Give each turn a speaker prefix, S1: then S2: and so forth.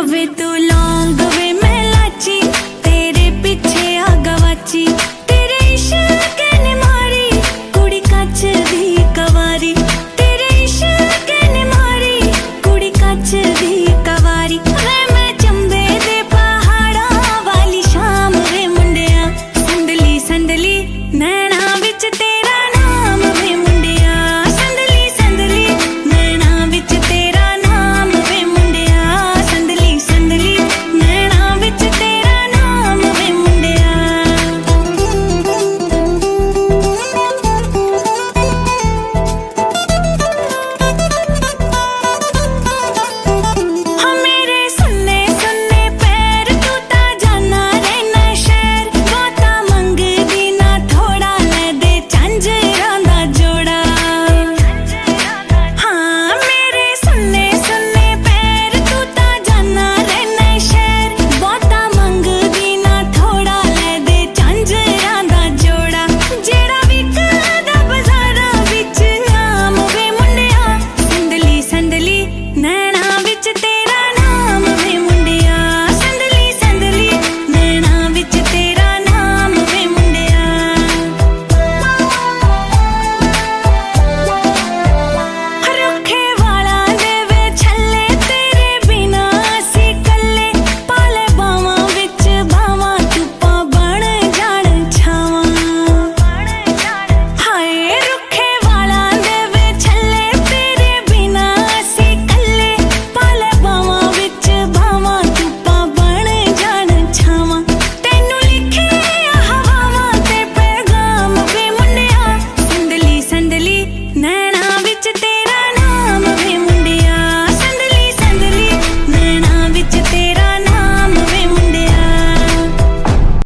S1: वे तू लौंग वे मैं लाची, तेरे पीछे आ गवाची। तेरे इश्क ने मारी कुड़ी कच दी कवारी, तेरे इश्क ने मारी कुड़ी कच दी